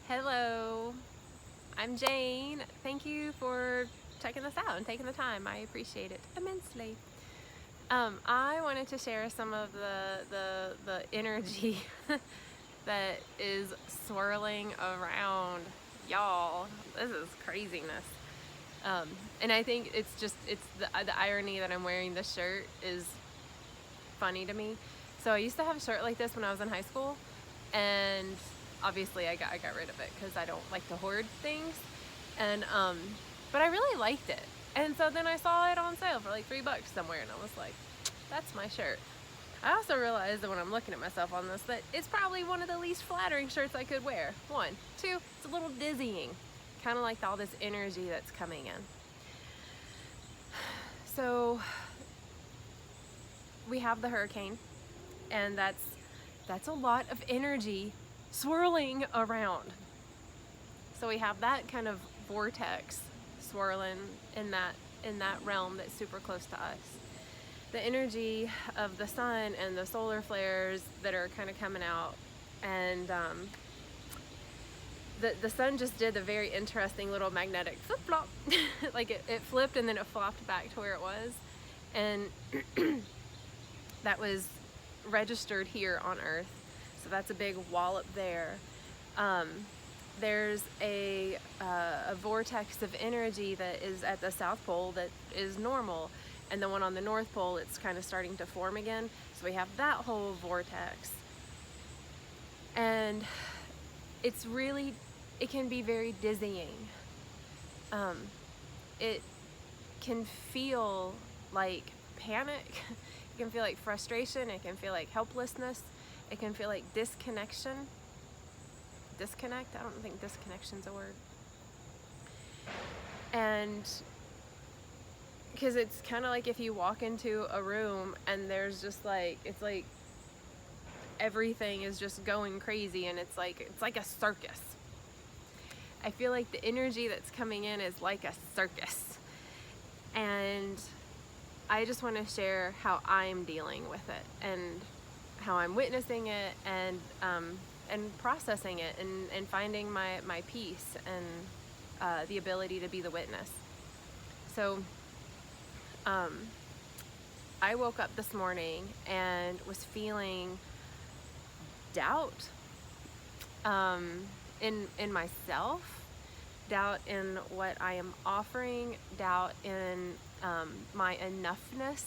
Hello, I'm Jane. Thank you for checking this out and taking the time. I appreciate it immensely. I wanted to share some of the energy that is swirling around y'all. This is craziness. And I think it's the irony that I'm wearing this shirt is funny to me. So I used to have a shirt like this when I was in high school, and obviously I got rid of it because I don't like to hoard things. And but I really liked it. And so then I saw it on sale for like $3 somewhere, and I was like, that's my shirt. I also realized that when I'm looking at myself on this, that it's probably one of the least flattering shirts I could wear. One. Two, it's a little dizzying. Kind of like all this energy that's coming in. So we have the hurricane, and that's a lot of energy swirling around. So we have that kind of vortex swirling in that realm that's super close to us. The energy of the sun and the solar flares that are kind of coming out, and the sun just did a very interesting little magnetic flip flop. Like it flipped and then it flopped back to where it was, and that was registered here on Earth. So that's a big wallop there. There's a vortex of energy that is at the South Pole that is normal, and the one on the North Pole, it's kind of starting to form again. So we have that whole vortex, and it can be very dizzying. It can feel like panic. It can feel like frustration. It can feel like helplessness. It can feel like disconnection. Disconnect? I don't think disconnection's a word. And because it's kind of like if you walk into a room and there's just like, it's like everything is just going crazy, and it's like a circus. I feel like the energy that's coming in is like a circus. And I just want to share how I'm dealing with it and how I'm witnessing it, and processing it, and finding my peace and the ability to be the witness. So I woke up this morning and was feeling doubt in myself, doubt in what I am offering, doubt in my enoughness.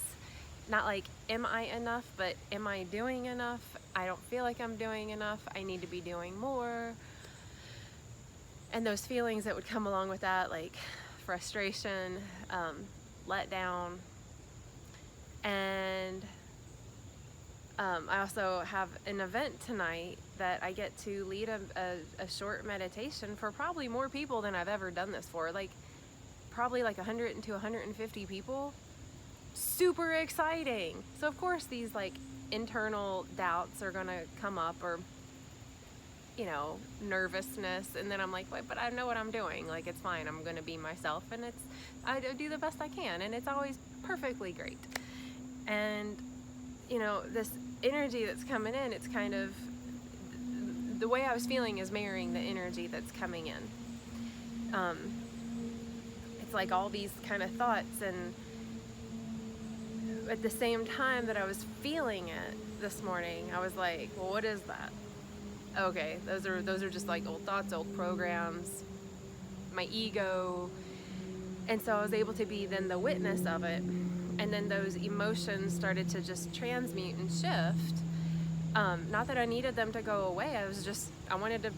Not like, am I enough, but am I doing enough? I don't feel like I'm doing enough. I need to be doing more. And those feelings that would come along with that, like frustration, let down. And I also have an event tonight that I get to lead a short meditation for probably more people than I've ever done this for. Like probably like 100 to 150 people. Super exciting. So of course these like internal doubts are gonna come up, or nervousness, and then I'm like, wait, but I know what I'm doing. Like, it's fine. I'm gonna be myself, and I do the best I can, and it's always perfectly great. And this energy that's coming in, it's kind of the way I was feeling is mirroring the energy that's coming in. It's like all these kind of thoughts, and at the same time that I was feeling it this morning, I was like, well, what is that? Okay, those are just like old thoughts, old programs, my ego. And so I was able to be then the witness of it, and then those emotions started to just transmute and shift. Not that I needed them to go away. I wanted to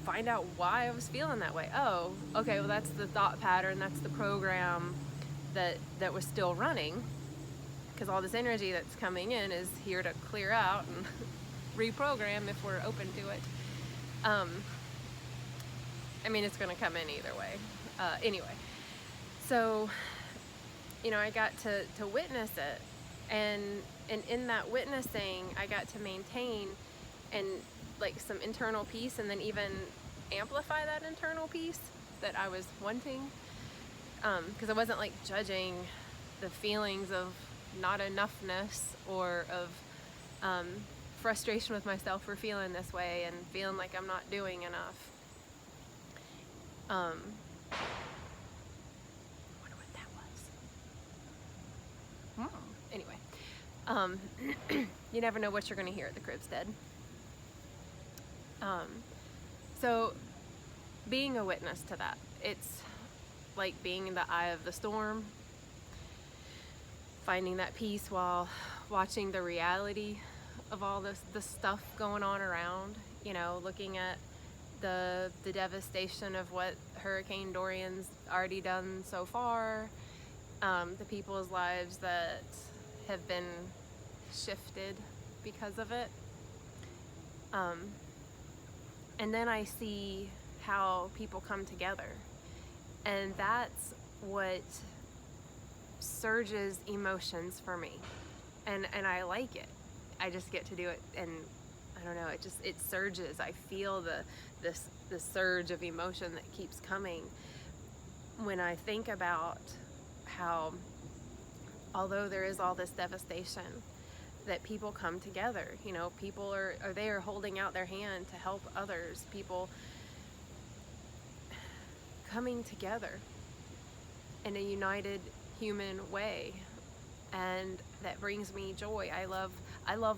find out why I was feeling that way. Oh, okay, well, that's the thought pattern, that's the program that was still running, because all this energy that's coming in is here to clear out and reprogram if we're open to it. I mean, it's going to come in either way. Anyway, so I got to witness it, and in that witnessing, I got to maintain and like some internal peace, and then even amplify that internal peace that I was wanting, because I wasn't like judging the feelings of not enoughness or of frustration with myself for feeling this way and feeling like I'm not doing enough. I wonder what that was. Anyway, you never know what you're going to hear at the crib's dead. So being a witness to that, it's like being in the eye of the storm, finding that peace while watching the reality of all the stuff going on around, you know, looking at the devastation of what Hurricane Dorian's already done so far, the people's lives that have been shifted because of it. And then I see how people come together, and that's what surges emotions for me, and I like it. I just get to do it, and I don't know, it surges. I feel the surge of emotion that keeps coming when I think about how, although there is all this devastation, that people come together. You know, people are there holding out their hand to help others. People coming together in a united human way, and that brings me joy. I love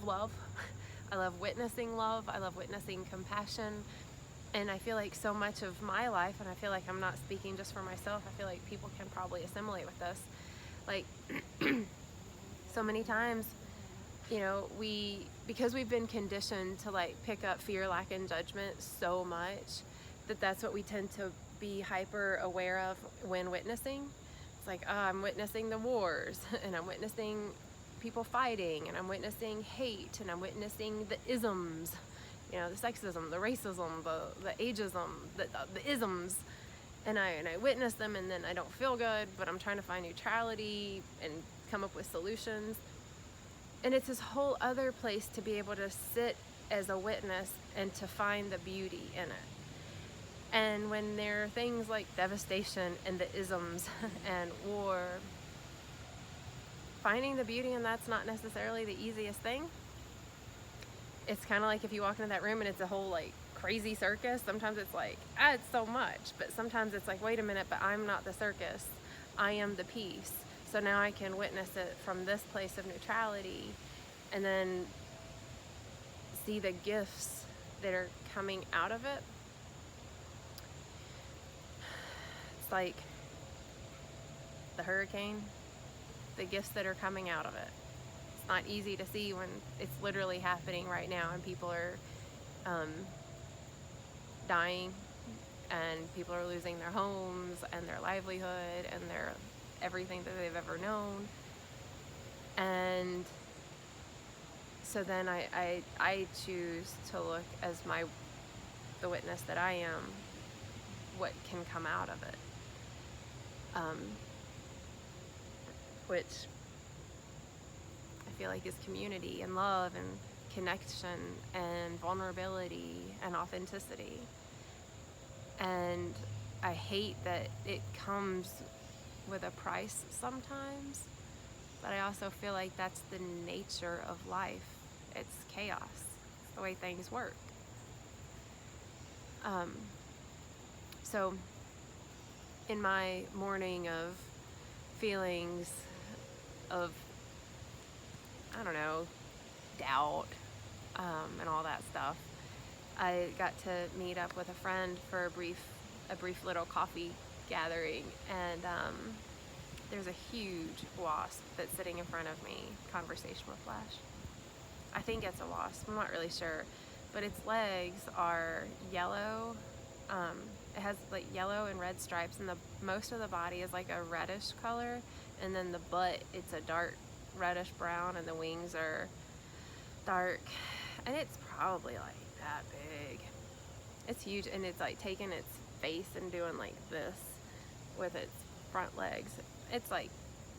love. I love witnessing love. I love witnessing compassion. And I feel like so much of my life, and I feel like I'm not speaking just for myself, I feel like people can probably assimilate with this. Like, so many times, you know, because we've been conditioned to like pick up fear, lack, and judgment so much, that's what we tend to be hyper aware of when witnessing. It's like, oh, I'm witnessing the wars, and I'm witnessing people fighting, and I'm witnessing hate, and I'm witnessing the isms, you know, the sexism, the racism, the ageism, the isms, and I witness them, and then I don't feel good, but I'm trying to find neutrality and come up with solutions. And it's this whole other place to be able to sit as a witness and to find the beauty in it. And when there are things like devastation and the isms and war, finding the beauty in that's not necessarily the easiest thing. It's kind of like if you walk into that room and it's a whole like crazy circus. Sometimes it's like, it's so much. But sometimes it's like, wait a minute, but I'm not the circus. I am the peace. So now I can witness it from this place of neutrality, and then see the gifts that are coming out of it. It's like the hurricane, the gifts that are coming out of it. It's not easy to see when it's literally happening right now, and people are dying, and people are losing their homes and their livelihood and their everything that they've ever known. And so then I choose to look as the witness that I am, what can come out of it, which I feel like is community and love and connection and vulnerability and authenticity. And I hate that it comes with a price sometimes, but I also feel like that's the nature of life. It's chaos. It's the way things work. So in my morning of feelings of, I don't know, doubt, and all that stuff, I got to meet up with a friend for a brief little coffee gathering, and there's a huge wasp that's sitting in front of me. Conversation with Flash. I think it's a wasp. I'm not really sure, but its legs are yellow. It has like yellow and red stripes, and most of the body is like a reddish color, and then the butt, it's a dark reddish brown, and the wings are dark, and it's probably like that big. It's huge, and it's like taking its face and doing like this with its front legs. It's like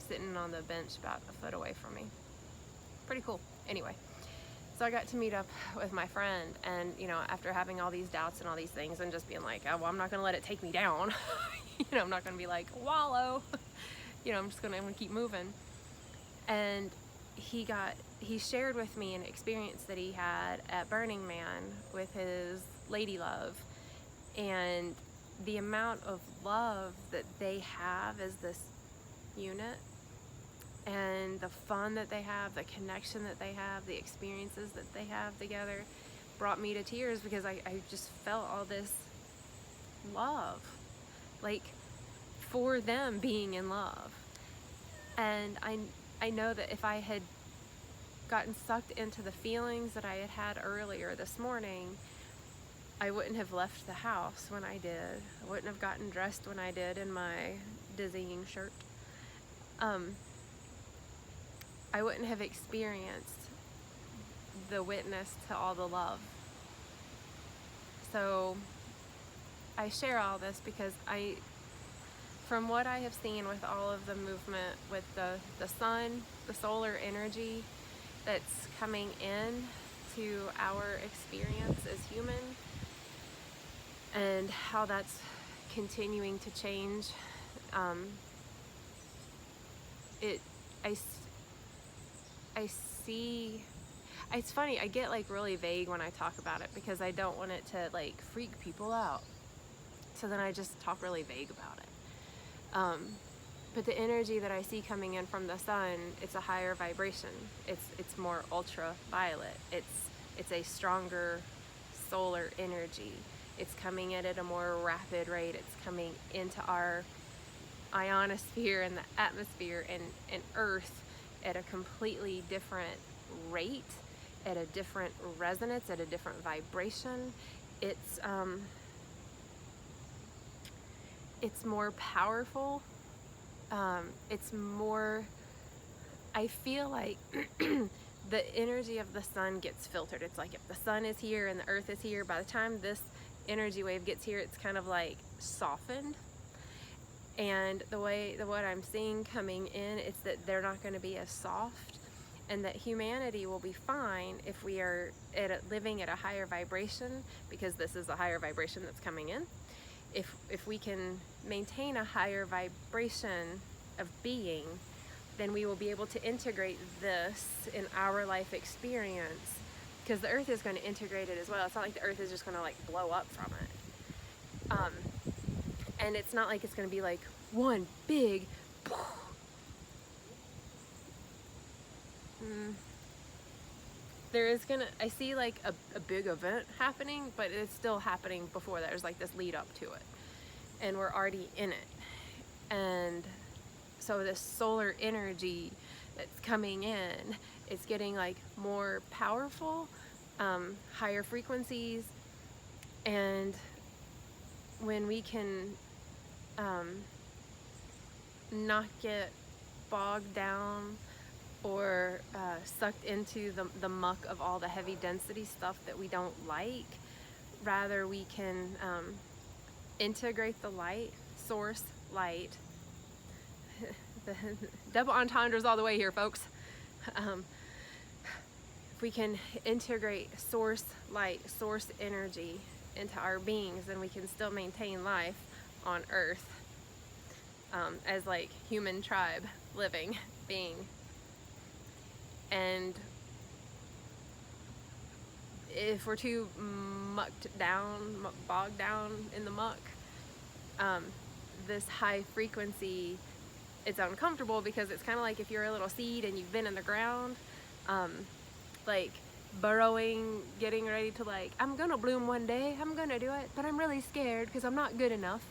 sitting on the bench about a foot away from me. Pretty cool. Anyway, so I got to meet up with my friend, and you know, after having all these doubts and all these things, and just being like, oh, well, I'm not gonna let it take me down. You know, I'm not gonna be like, wallow. You know, I'm gonna keep moving. And he shared with me an experience that he had at Burning Man with his lady love, and the amount of love that they have as this unit, and the fun that they have, the connection that they have, the experiences that they have together brought me to tears, because I just felt all this love, like, for them being in love. And I know that if I had gotten sucked into the feelings that I had had earlier this morning, I wouldn't have left the house when I did. I wouldn't have gotten dressed when I did in my dizzying shirt. I wouldn't have experienced the witness to all the love. So I share all this because from what I have seen with all of the movement with the sun, the solar energy that's coming in to our experience as human, and how that's continuing to change, I see, it's funny, I get like really vague when I talk about it because I don't want it to like freak people out. So then I just talk really vague about it. But the energy that I see coming in from the sun, it's a higher vibration. It's more ultraviolet. It's a stronger solar energy. It's coming in at a more rapid rate. It's coming into our ionosphere and the atmosphere and Earth at a completely different rate, at a different resonance, at a different vibration. It's more powerful. It's more, I feel like the energy of the sun gets filtered. It's like if the sun is here and the earth is here, by the time this energy wave gets here, it's kind of like softened. And what I'm seeing coming in is that they're not going to be as soft, and that humanity will be fine if we are living at a higher vibration, because this is a higher vibration that's coming in. If we can maintain a higher vibration of being, then we will be able to integrate this in our life experience, because the earth is going to integrate it as well. It's not like the earth is just going to like blow up from it. And it's not like it's going to be like one big there is gonna, I see like a big event happening, but it's still happening before that. There's like this lead up to it, and we're already in it. And so this solar energy that's coming in, it's getting like more powerful, higher frequencies. And when we can not get bogged down or sucked into the muck of all the heavy density stuff that we don't like, rather we can integrate the light, source light. The double entendres all the way here, folks. If we can integrate source light, source energy into our beings, then we can still maintain life on Earth as like human tribe living being. And if we're too bogged down in the muck, this high frequency, it's uncomfortable, because it's kind of like if you're a little seed and you've been in the ground, like burrowing, getting ready to like, I'm gonna bloom one day, I'm gonna do it, but I'm really scared because I'm not good enough.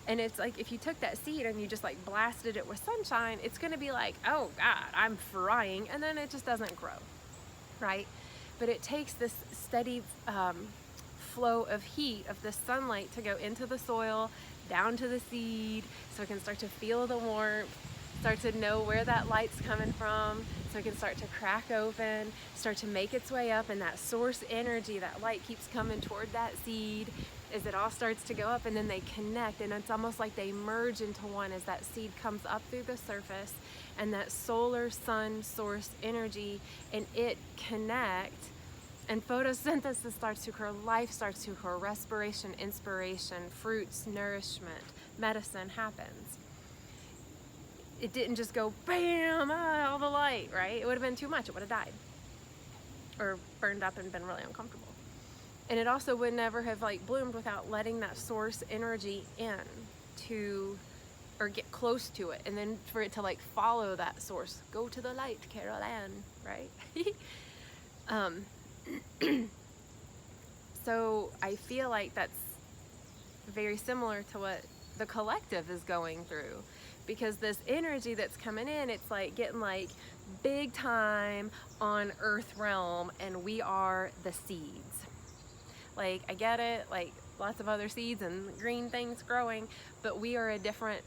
And it's like if you took that seed and you just like blasted it with sunshine, it's gonna be like, oh God, I'm frying, and then it just doesn't grow, right? But it takes this steady flow of heat, of the sunlight, to go into the soil, down to the seed, so it can start to feel the warmth, start to know where that light's coming from, so it can start to crack open, start to make its way up, and that source energy, that light keeps coming toward that seed as it all starts to go up, and then they connect, and it's almost like they merge into one as that seed comes up through the surface, and that solar sun source energy, and it connect, and photosynthesis starts to occur, life starts to occur, respiration, inspiration, fruits, nourishment, medicine happens. It didn't just go bam, all the light, right? It would have been too much. It would have died or burned up and been really uncomfortable. And it also would never have like bloomed without letting that source energy in to, or get close to it, and then for it to like follow that source. Go to the light, Carol Ann, right? So I feel like that's very similar to what the collective is going through, because this energy that's coming in, it's like getting like big time on earth realm, and we are the seeds. Like, I get it, like lots of other seeds and green things growing, but we are a different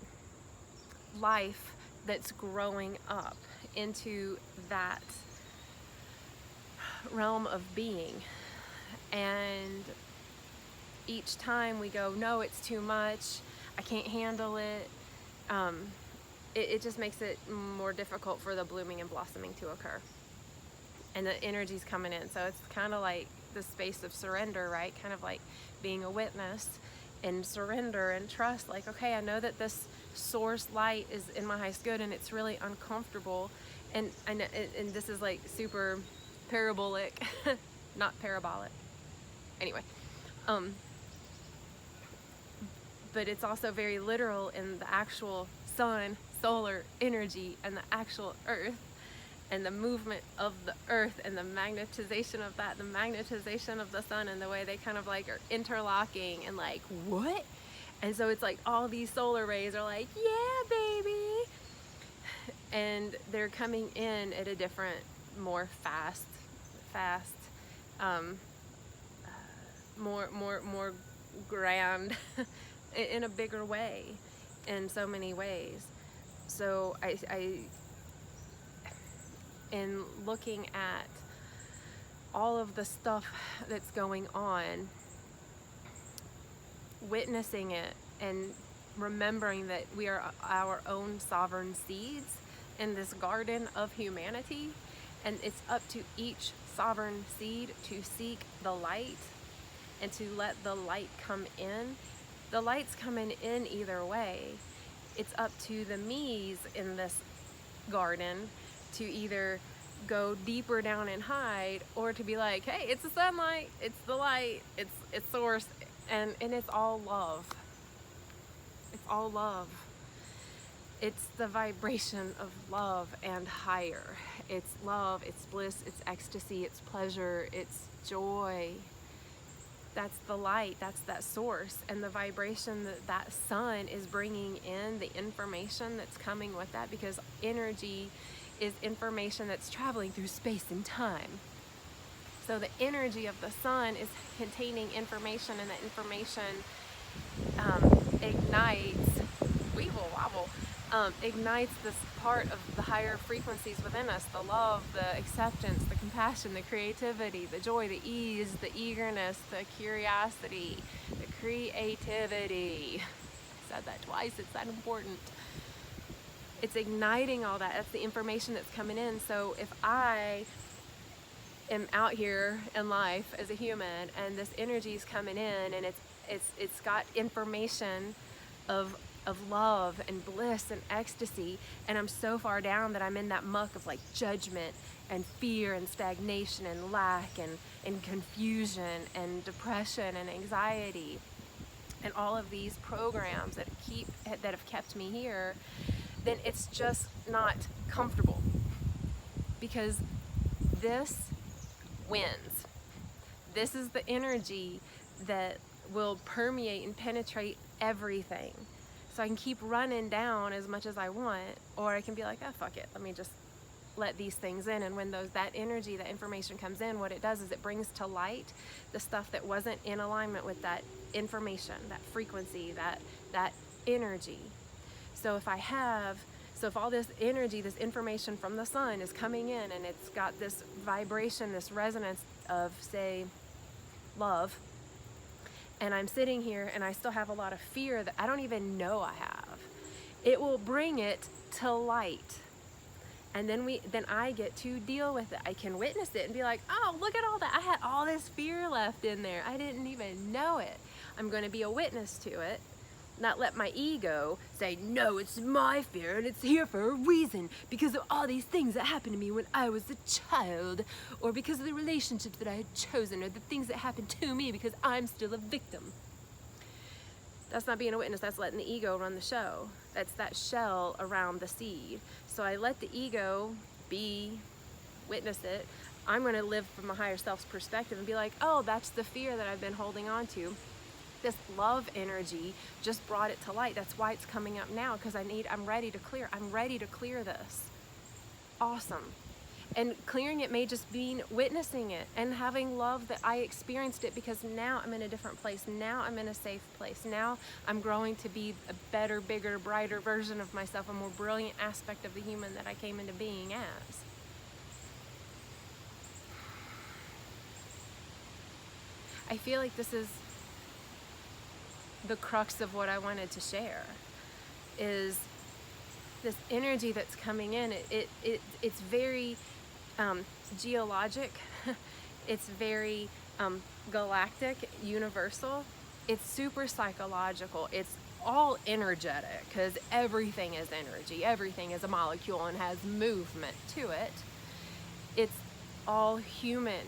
life that's growing up into that realm of being. And each time we go, no, it's too much, I can't handle it, it just makes it more difficult for the blooming and blossoming to occur. And the energy's coming in. So it's kind of like the space of surrender, right? Kind of like being a witness and surrender and trust. Like, okay, I know that this source light is in my highest good, and it's really uncomfortable. And this is like super parabolic, not parabolic. Anyway, but it's also very literal in the actual sun, solar energy, and the actual earth, and the movement of the earth, and the magnetization of that, the magnetization of the sun, and the way they kind of like are interlocking, and like, what? And so it's like all these solar rays are like, yeah, baby. And they're coming in at a different, more fast, more grand, in a bigger way, in so many ways. So I in looking at all of the stuff that's going on, witnessing it and remembering that we are our own sovereign seeds in this garden of humanity, and it's up to each sovereign seed to seek the light and to let the light come in. The light's coming in either way. It's up to the me's in this garden to either go deeper down and hide, or to be like, hey, it's the sunlight, it's the light, it's source, and it's all love. It's all love. It's the vibration of love and higher. It's love, it's bliss, it's ecstasy, it's pleasure, it's joy. That's the light, that's that source, and the vibration that sun is bringing in, the information that's coming with that, because energy is information that's traveling through space and time. So the energy of the sun is containing information, and that information ignites, weevil wobble, ignites this part of the higher frequencies within us, the love, the acceptance, the compassion, the creativity, the joy, the ease, the eagerness, the curiosity, the creativity. I said that twice, it's that important. It's igniting all that. That's the information that's coming in. So if I am out here in life as a human, and this energy is coming in, and it's got information of love and bliss and ecstasy, and I'm so far down that I'm in that muck of like judgment and fear and stagnation and lack and confusion and depression and anxiety, and all of these programs that have kept me here, then it's just not comfortable, because this wins. This is the energy that will permeate and penetrate everything. So I can keep running down as much as I want, or I can be like, oh, fuck it, let me just let these things in. And when that energy, that information comes in, what it does is it brings to light the stuff that wasn't in alignment with that information, that frequency, that energy. So if all this energy, this information from the sun is coming in, and it's got this vibration, this resonance of, say, love, and I'm sitting here and I still have a lot of fear that I don't even know I have, it will bring it to light. And then I get to deal with it. I can witness it and be like, oh, look at all that. I had all this fear left in there. I didn't even know it. I'm going to be a witness to it. Not let my ego say, no, it's my fear and it's here for a reason because of all these things that happened to me when I was a child, or because of the relationships that I had chosen, or the things that happened to me because I'm still a victim. That's not being a witness, that's letting the ego run the show. That's that shell around the seed. So I let the ego be, witness it. I'm going to live from a higher self's perspective and be like, oh, that's the fear that I've been holding on to. This love energy just brought it to light. That's why it's coming up now, because I'm ready to clear. I'm ready to clear this. Awesome. And clearing it may just mean witnessing it and having love that I experienced it, because now I'm in a different place. Now I'm in a safe place. Now I'm growing to be a better, bigger, brighter version of myself, a more brilliant aspect of the human that I came into being as. I feel like this is the crux of what I wanted to share, is this energy that's coming in. It's very geologic. It's very galactic, universal. It's super psychological. It's all energetic, because everything is energy. Everything is a molecule and has movement to it. It's all human,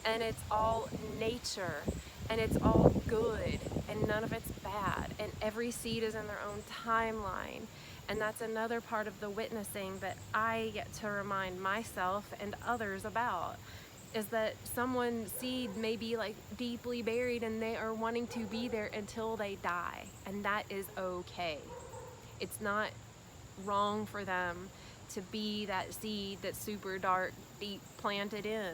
and it's all nature, and it's all good, and none of it's bad, and every seed is in their own timeline. And that's another part of the witnessing that I get to remind myself and others about, is that someone's seed may be like deeply buried and they are wanting to be there until they die, and that is okay. It's not wrong for them to be that seed that's super dark, deep planted in.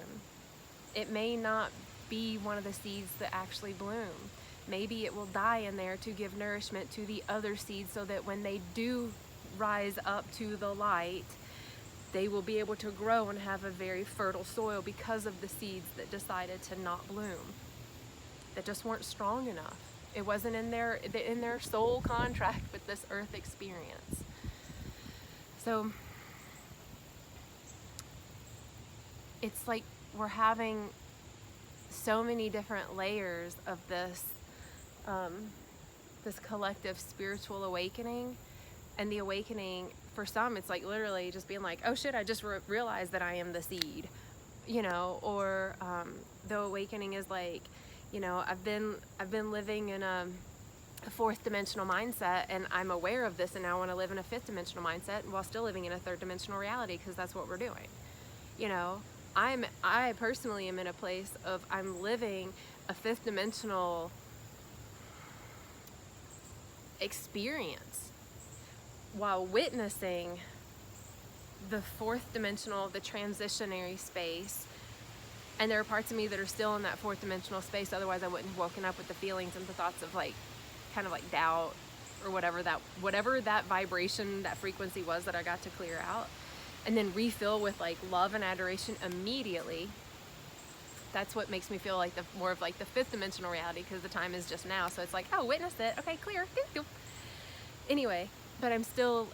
It may not be one of the seeds that actually bloom. Maybe it will die in there to give nourishment to the other seeds, so that when they do rise up to the light, they will be able to grow and have a very fertile soil, because of the seeds that decided to not bloom, that just weren't strong enough. It wasn't in their soul contract with this earth experience. So it's like we're having so many different layers of this this collective spiritual awakening. And the awakening, for some, it's like literally just being like, oh shit, I just realized that I am the seed, you know. Or the awakening is like, you know, I've been living in a fourth dimensional mindset, and I'm aware of this, and now I want to live in a fifth dimensional mindset while still living in a third dimensional reality, because that's what we're doing, you know. I personally am in a place of, I'm living a fifth dimensional experience while witnessing the fourth dimensional, the transitionary space. And there are parts of me that are still in that fourth dimensional space, otherwise I wouldn't have woken up with the feelings and the thoughts of like, kind of like doubt, or whatever that vibration, that frequency was that I got to clear out, and then refill with like love and adoration immediately. That's what makes me feel like more of like the fifth dimensional reality, because the time is just now. So it's like, oh, witnessed it, okay, clear. Anyway, but I'm still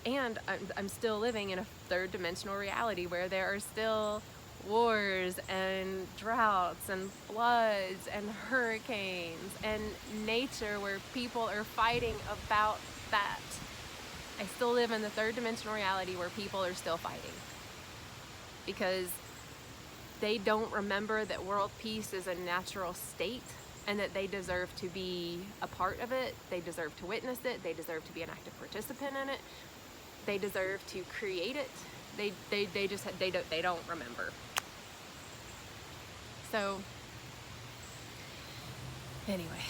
living in a third dimensional reality where there are still wars and droughts and floods and hurricanes and nature where people are fighting about that. I still live in the third dimensional reality where people are still fighting, because they don't remember that world peace is a natural state, and that they deserve to be a part of it. They deserve to witness it. They deserve to be an active participant in it. They deserve to create it. They don't remember. So anyway,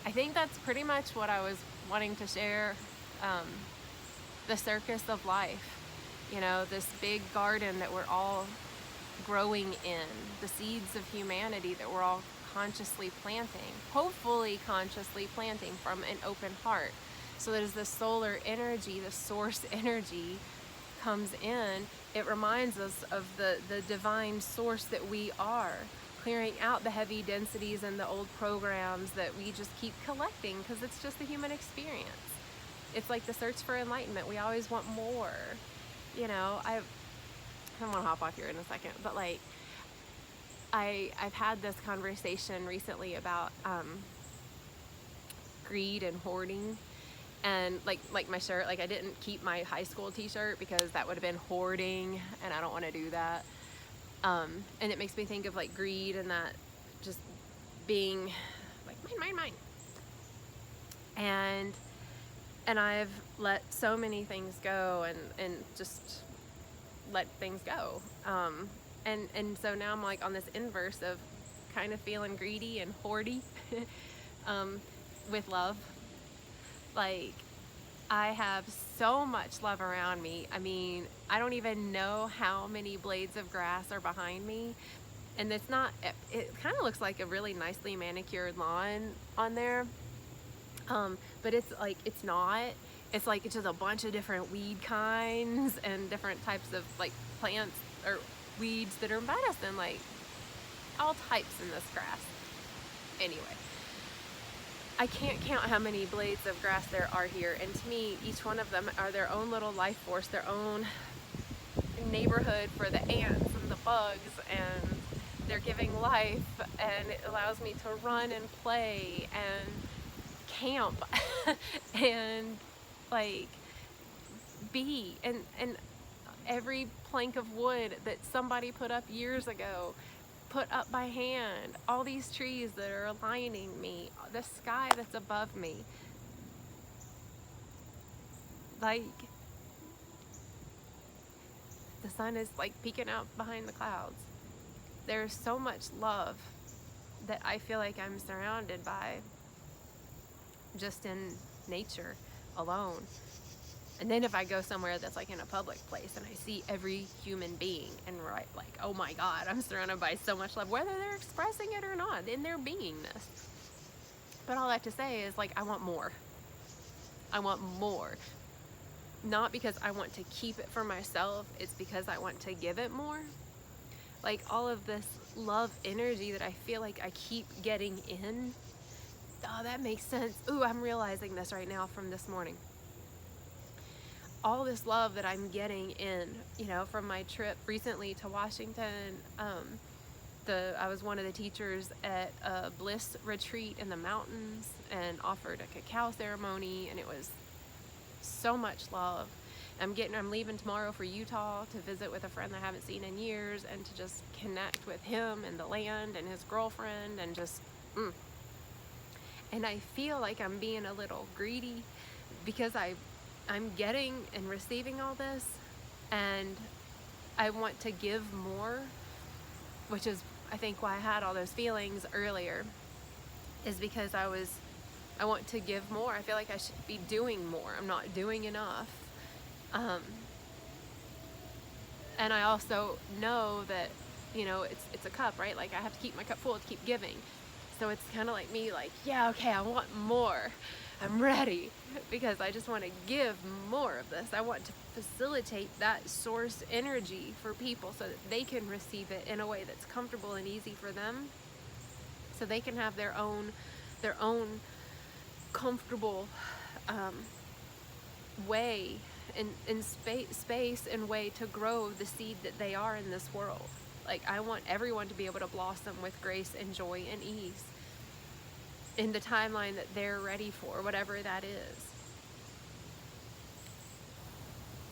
I think that's pretty much what I was wanting to share. The circus of life, you know, this big garden that we're all growing in, the seeds of humanity that we're all consciously planting, hopefully consciously planting from an open heart, so that as the solar energy, the source energy comes in, it reminds us of the divine source that we are, clearing out the heavy densities and the old programs that we just keep collecting, because it's just the human experience. It's like the search for enlightenment. We always want more, you know. I'm gonna hop off here in a second, but like I've had this conversation recently about greed and hoarding. And like my shirt, like I didn't keep my high school t-shirt because that would have been hoarding, and I don't want to do that. And it makes me think of like greed and that just being like mine. And I've let so many things go and just let things go. And so now I'm like on this inverse of kind of feeling greedy and hoardy with love. Like, I have so much love around me. I mean, I don't even know how many blades of grass are behind me. And it's not, it kind of looks like a really nicely manicured lawn on there. But it's like, it's not. It's like, it's just a bunch of different weed kinds and different types of like plants or weeds that are medicine, like all types in this grass. Anyway, I can't count how many blades of grass there are here, and to me, each one of them are their own little life force, their own neighborhood for the ants and the bugs, and they're giving life, and it allows me to run and play and camp and like be, and every plank of wood that somebody put up years ago, put up by hand, all these trees that are aligning me, the sky that's above me, like the sun is like peeking out behind the clouds. There's so much love that I feel like I'm surrounded by just in nature alone. And then if I go somewhere that's like in a public place and I see every human being and right, like, oh my God, I'm surrounded by so much love, whether they're expressing it or not in their beingness. But all I have to say is like, I want more. I want more. Not because I want to keep it for myself, it's because I want to give it more. Like all of this love energy that I feel like I keep getting in. Oh, that makes sense. Ooh, I'm realizing this right now from this morning. All this love that I'm getting in, you know, from my trip recently to Washington. I was one of the teachers at a bliss retreat in the mountains and offered a cacao ceremony, and it was so much love. I'm leaving tomorrow for Utah to visit with a friend that I haven't seen in years and to just connect with him and the land and his girlfriend and just, And I feel like I'm being a little greedy because I'm getting and receiving all this, and I want to give more, which is, I think, why I had all those feelings earlier, is because I want to give more. I feel like I should be doing more. I'm not doing enough. And I also know that, you know, it's a cup, right? Like I have to keep my cup full to keep giving. So it's kind of like me, like, yeah, okay, I want more. I'm ready because I just want to give more of this. I want to facilitate that source energy for people so that they can receive it in a way that's comfortable and easy for them, so they can have their own comfortable way and space and way to grow the seed that they are in this world. Like, I want everyone to be able to blossom with grace and joy and ease in the timeline that they're ready for, whatever that is.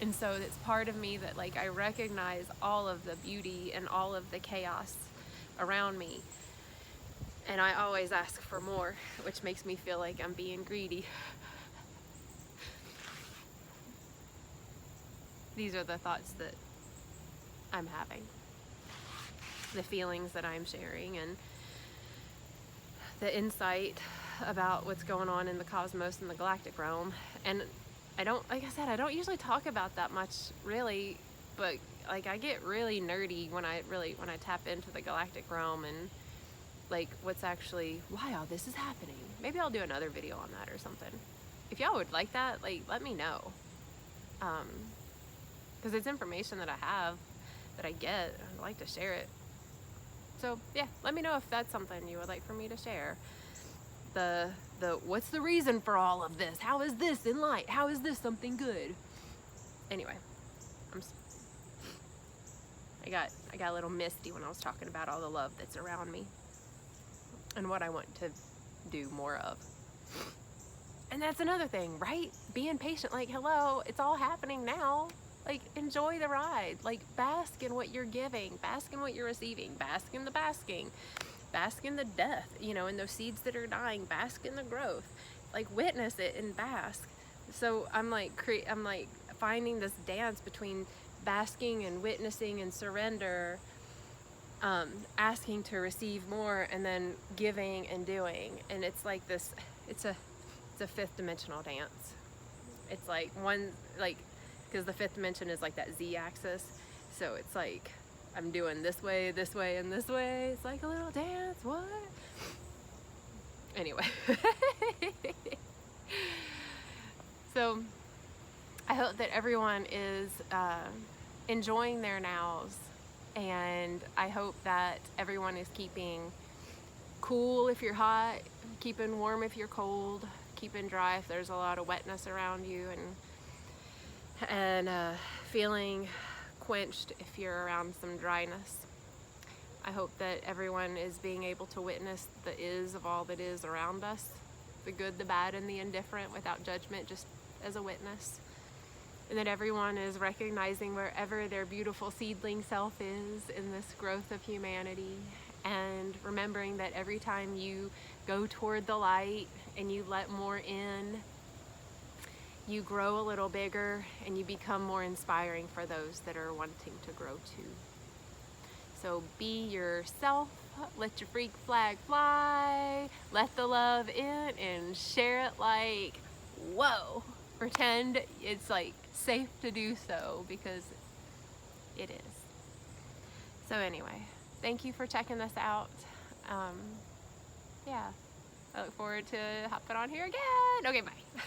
And so it's part of me that, like, I recognize all of the beauty and all of the chaos around me. And I always ask for more, which makes me feel like I'm being greedy. These are the thoughts that I'm having, the feelings that I'm sharing, and the insight about what's going on in the cosmos and the galactic realm. And I don't, like I said, I don't usually talk about that much, really, but like I get really nerdy when I tap into the galactic realm and like what's actually, why all this is happening. Maybe I'll do another video on that or something. If y'all would like that, like, let me know. Because it's information that I have, that I get, I'd like to share it. So yeah, let me know if that's something you would like for me to share. The what's the reason for all of this? How is this in light? How is this something good? Anyway, I got a little misty when I was talking about all the love that's around me and what I want to do more of. And that's another thing, right? Being patient, like, hello, it's all happening now. Like, enjoy the ride. Like, bask in what you're giving, bask in what you're receiving, bask in the basking, bask in the death, you know, in those seeds that are dying, bask in the growth. Like, witness it and bask. So I'm like finding this dance between basking and witnessing and surrender, asking to receive more, and then giving and doing. And it's like this, it's a fifth dimensional dance. It's like one, like, because the fifth dimension is like that z-axis, so it's like I'm doing this way, and this way. It's like a little dance. What? Anyway. So I hope that everyone is enjoying their nows, and I hope that everyone is keeping cool if you're hot, keeping warm if you're cold, keeping dry if there's a lot of wetness around you, and feeling quenched if you're around some dryness. I hope that everyone is being able to witness the is of all that is around us, the good, the bad, and the indifferent, without judgment, just as a witness. And that everyone is recognizing wherever their beautiful seedling self is in this growth of humanity, and remembering that every time you go toward the light and you let more in, you grow a little bigger and you become more inspiring for those that are wanting to grow too. So be yourself, let your freak flag fly, let the love in and share it like, whoa. Pretend it's like safe to do so, because it is. So anyway, thank you for checking this out. Yeah, I look forward to hopping on here again. Okay, bye.